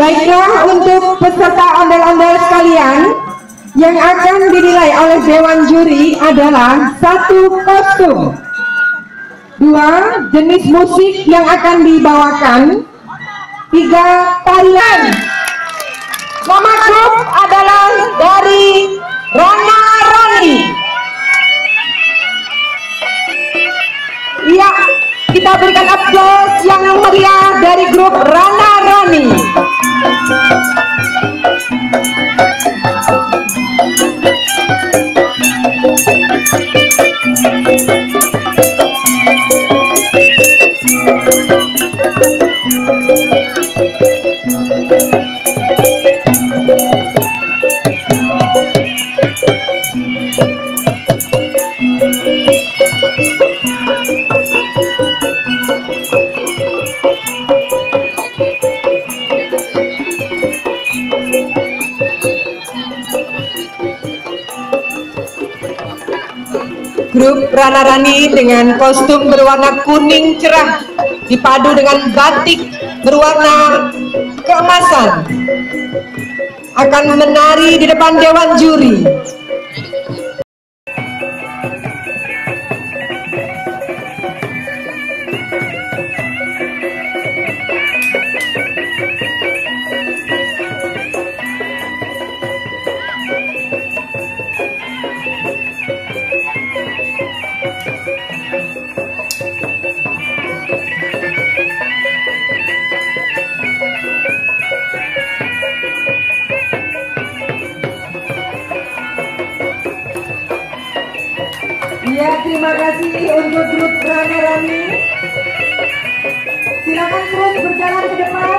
Baiklah, untuk peserta ondel-ondel sekalian, yang akan dinilai oleh Dewan Juri adalah 1 kostum, 2 jenis musik yang akan dibawakan, 3 tarian. Nama grup adalah dari Rana Rani. Iya, kita berikan aplaus yang meriah dari grup Rana Rani. Grup Rana Rani dengan kostum berwarna kuning cerah dipadu dengan batik berwarna keemasan akan menari di depan Dewan Juri. Ya, terima kasih untuk grup Rana Rani. Silakan terus berjalan ke depan.